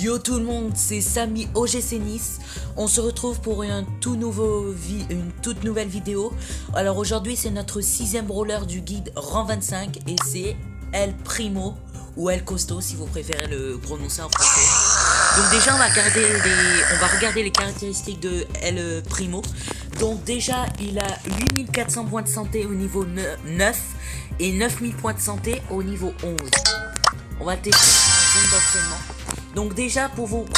Yo tout le monde, c'est Samy OGC Nice. On se retrouve pour une toute nouvelle vidéo. Alors aujourd'hui c'est notre 6ème brawler du guide rang 25 et c'est El Primo ou El Costo si vous préférez le prononcer en français. Donc déjà on va regarder les caractéristiques de El Primo. Donc déjà il a 8400 points de santé au niveau 9 et 9000 points de santé au niveau 11. On va tester en zone d'entraînement. Donc déjà pour vous vous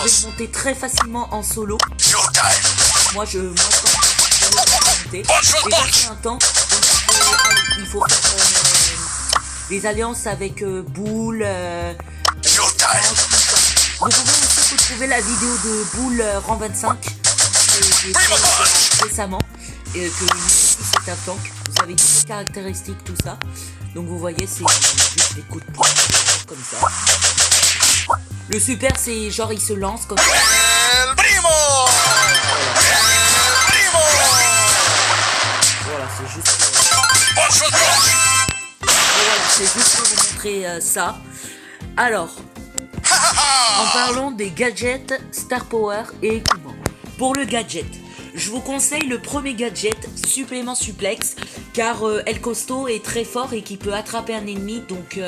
pouvez monter très facilement en solo. Moi je monte déjà c'est un tank, donc il faut faire des alliances avec Bull. Vous pouvez aussi retrouver la vidéo de Bull rang 25 qui est fait récemment et que c'est un tank. Vous avez toutes les caractéristiques, tout ça. Donc vous voyez, c'est juste des coups de poing comme ça. Le super, c'est genre il se lance comme ça. El Primo. Voilà, c'est juste. Voilà, c'est juste pour vous montrer ça. Alors, en parlant des gadgets, Star Power et équipements. Pour le gadget, je vous conseille le premier gadget, supplément suplex, car El Costo est très fort et qui peut attraper un ennemi. Donc,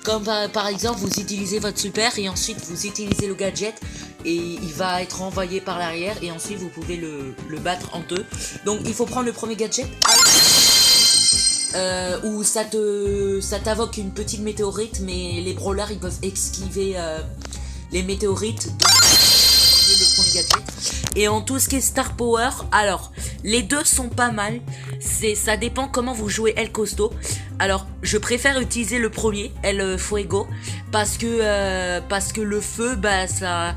comme par exemple, vous utilisez votre super et ensuite vous utilisez le gadget et il va être envoyé par l'arrière et ensuite vous pouvez le battre en deux. Donc, il faut prendre le premier gadget où ça t'invoque une petite météorite, mais les brawlers ils peuvent esquiver les météorites. Donc, le premier gadget. Et en tout ce qui est Star Power, alors les deux sont pas mal. Ça dépend comment vous jouez El Costo. Alors je préfère utiliser le premier, El Fuego, parce que le feu, bah ça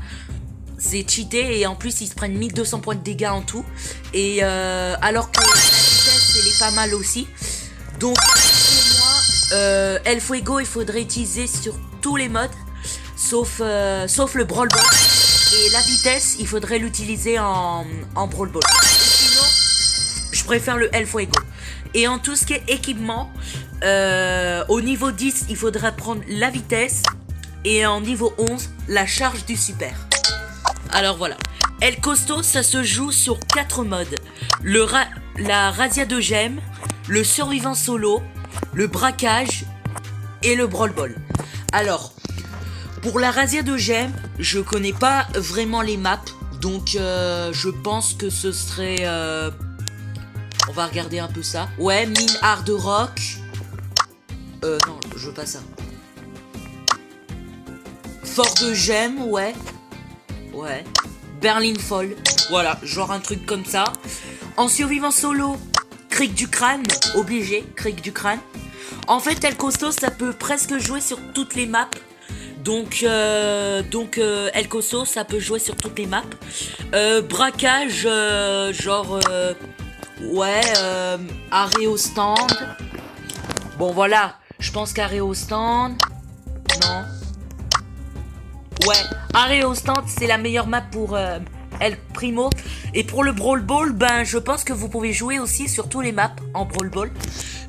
c'est cheaté et en plus ils se prennent 1200 points de dégâts en tout. Et alors que la vitesse elle est pas mal aussi. Donc pour moi, El Fuego il faudrait utiliser sur tous les modes, sauf le Brawl Ball. Et la vitesse, il faudrait l'utiliser en Brawl Ball. Sinon, je préfère le El Fuego. Et en tout ce qui est équipement, au niveau 10, il faudrait prendre la vitesse. Et en niveau 11, la charge du super. Alors voilà. El Costo, ça se joue sur 4 modes. La razzia de gemmes, le survivant solo, le braquage et le Brawl Ball. Alors, pour la razzia de gemmes, je connais pas vraiment les maps, donc je pense que ce serait... on va regarder un peu ça. Ouais, mine hard rock. Non, je veux pas ça. Fort de gemmes, ouais. Ouais. Berlin Fall. Voilà, genre un truc comme ça. En survivant solo, cric du crâne. Obligé, cric du crâne. En fait, El Costo, ça peut presque jouer sur toutes les maps. Donc El Costo, ça peut jouer sur toutes les maps. Braquage, arrêt au stand. Bon voilà, je pense qu'arrêt au stand. Non. Ouais, arrêt au stand, c'est la meilleure map pour El Primo. Et pour le Brawl Ball, ben je pense que vous pouvez jouer aussi sur tous les maps en Brawl Ball.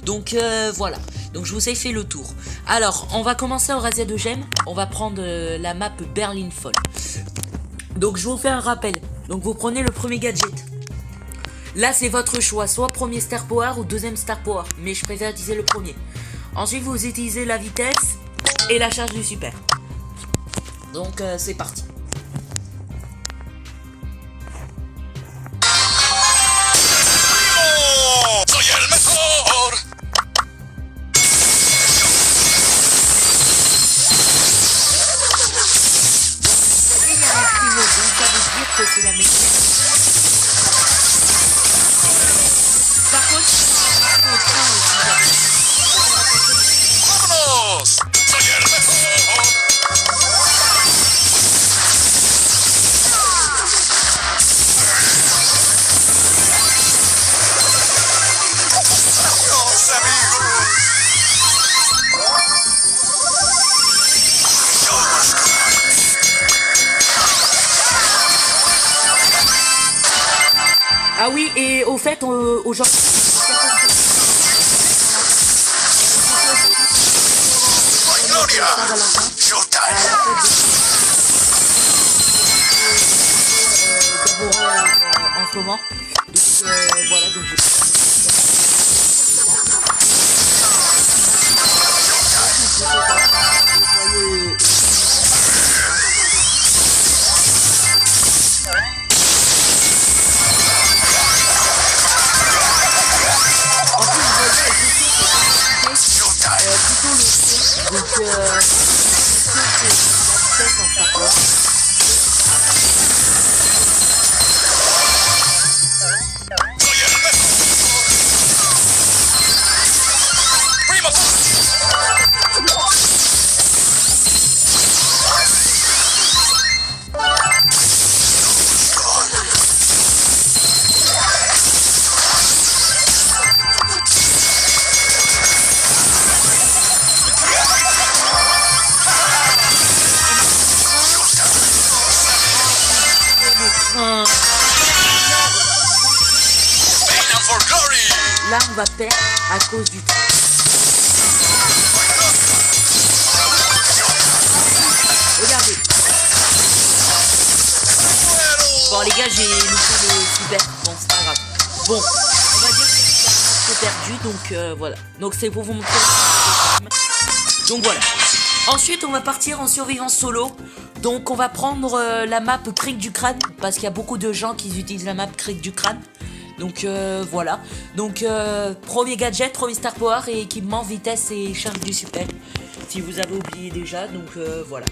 Donc voilà. Donc je vous ai fait le tour. Alors, on va commencer au razzia de gemmes. On va prendre la map Berlin Fall. Donc je vous fais un rappel. Donc vous prenez le premier gadget. Là c'est votre choix. Soit premier Star Power ou deuxième Star Power. Mais je préfère utiliser le premier. Ensuite vous utilisez la vitesse et la charge du super. Donc c'est parti. C'est la meilleure. Par contre, ah oui, et au fait, aujourd'hui... Saint-Valentin, à la fête de en ce moment. Donc voilà, donc j'ai là on va perdre à cause du train. Regardez. Bon les gars, j'ai loupé le super. Bon c'est pas grave. Bon, on va dire que c'est perdu, donc voilà. Donc c'est pour vous montrer. Donc voilà. Ensuite on va partir en survivance solo. Donc on va prendre la map Crique du Crâne, parce qu'il y a beaucoup de gens qui utilisent la map Crique du Crâne. Donc voilà. Donc premier gadget, premier star power et équipement, vitesse et charge du super. Si vous avez oublié déjà, donc voilà.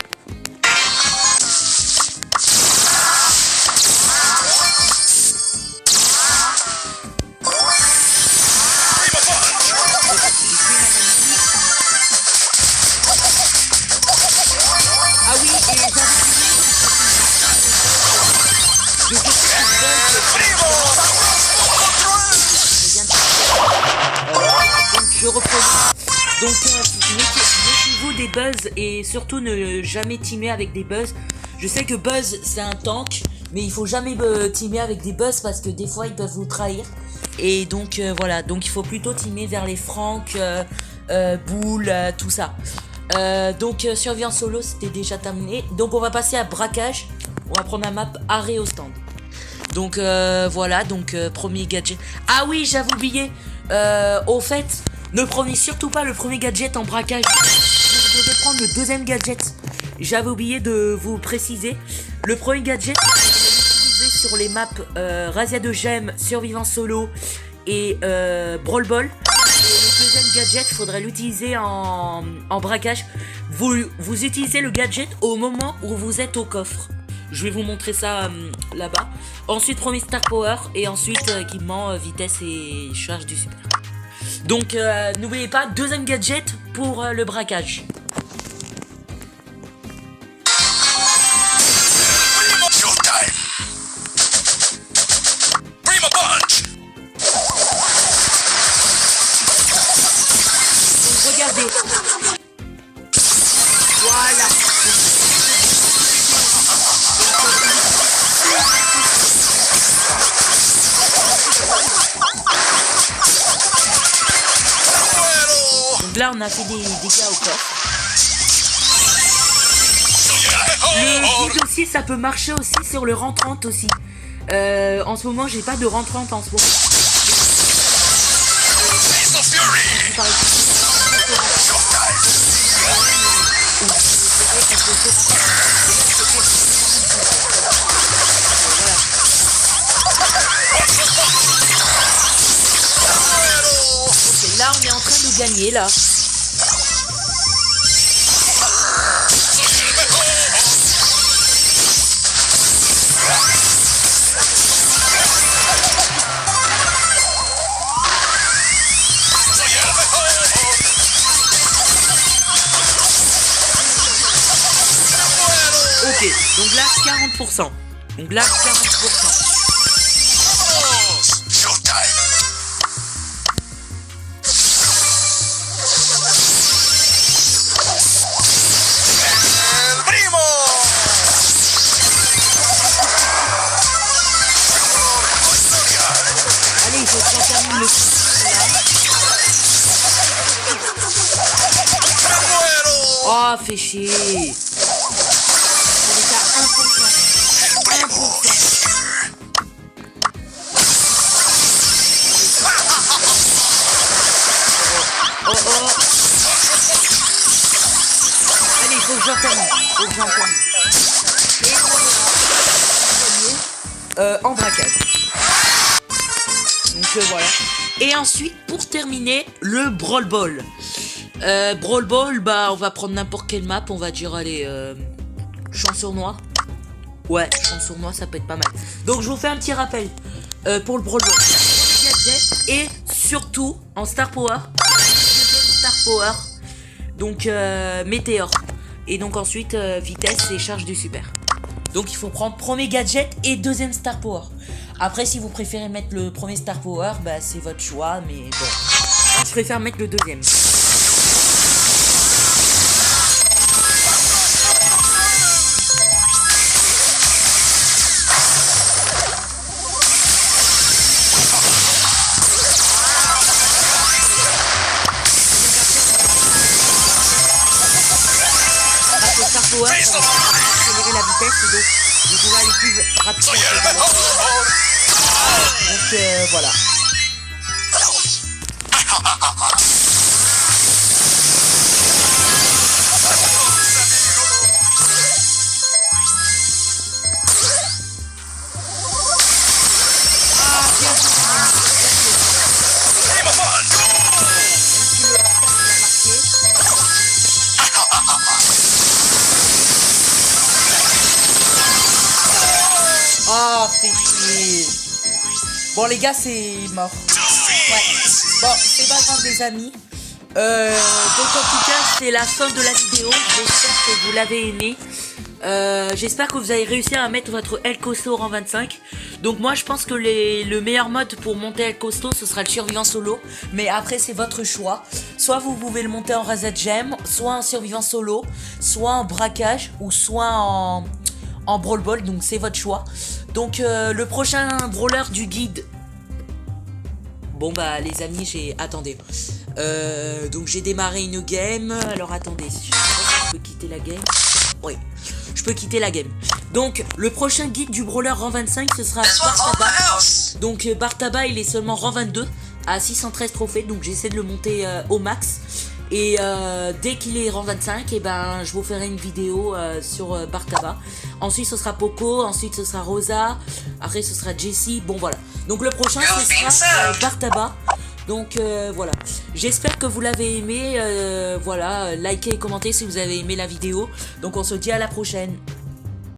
Ah oui, et j'avais je reprends. Donc méfiez-vous des buzz et surtout ne jamais teamer avec des buzz. Je sais que buzz c'est un tank, mais il faut jamais teamer avec des buzz parce que des fois ils peuvent vous trahir. Et donc voilà, donc il faut plutôt teamer vers les Franck, Boule, tout ça. Donc surveillance solo c'était déjà terminé. Donc on va passer à braquage. On va prendre la map arrêt au stand. Donc voilà, donc premier gadget. Ah oui, j'avais oublié. Au fait, ne prenez surtout pas le premier gadget en braquage. Vous devez prendre le deuxième gadget. J'avais oublié de vous préciser. Le premier gadget, vous allez l'utiliser sur les maps Razzia de Gemmes, Survivance Solo et Brawl Ball. Et le deuxième gadget, il faudrait l'utiliser en braquage. Vous utilisez le gadget au moment où vous êtes au coffre. Je vais vous montrer ça là-bas. Ensuite, premier star power. Et ensuite, équipement, vitesse et charge du super. Donc, n'oubliez pas, deuxième gadget pour le braquage. Donc, regardez. Voilà. Là on a fait des dégâts au corps. Le but aussi ça peut marcher aussi sur le rentrante aussi. En ce moment j'ai pas de rentrante en ce moment. Là on est en train de gagner là. Ok, donc là 40%. Donc là 40%. Allez, il faut que ça termine le coup. Oh Oh, fais chier. On est à 1%. 1%. Oh oh. Allez, faut que j'en termine. Et en braquage. Donc voilà. Et ensuite, pour terminer, le Brawl Ball. Brawl Ball, bah on va prendre n'importe quelle map. On va dire, allez, champ sur noir. Ouais, champ sur noir, ça peut être pas mal. Donc je vous fais un petit rappel pour le Brawl Ball. Et surtout, en Star Power. Star Power. Donc météore. Et donc ensuite vitesse et charge du super. Donc il faut prendre premier gadget et deuxième Star Power. Après si vous préférez mettre le premier Star Power, bah c'est votre choix, mais bon. Moi je préfère mettre le deuxième. Power, accélérer la vitesse et donc vous pouvez aller plus rapidement. Donc voilà. Ah, c'est chier. Bon les gars, c'est mort. Ouais. Bon, c'est pas grave les amis. Donc en tout cas, c'est la fin de la vidéo. J'espère que vous l'avez aimé. J'espère que vous avez réussi à mettre votre El Costo au rang 25. Donc moi je pense que le meilleur mode pour monter El Costo, ce sera le survivant solo. Mais après c'est votre choix. Soit vous pouvez le monter en Razed Gem, soit en survivant solo, soit en braquage, ou soit en Brawl Ball. Donc c'est votre choix. Donc le prochain brawler du guide. Bon bah les amis, attendez. Donc j'ai démarré une game. Alors attendez, je peux quitter la game. Oui, je peux quitter la game. Donc le prochain guide du brawler rang 25, ce sera Bartaba. Donc Bartaba il est seulement rang 22 à 613 trophées. Donc j'essaie de le monter au max. Et dès qu'il est rang 25, et ben je vous ferai une vidéo sur Bartaba. Ensuite ce sera Poco, ensuite ce sera Rosa, après ce sera Jessie. Bon voilà. Donc le prochain ce sera Bartaba. Donc voilà. J'espère que vous l'avez aimé. Voilà, likez et commentez si vous avez aimé la vidéo. Donc on se dit à la prochaine.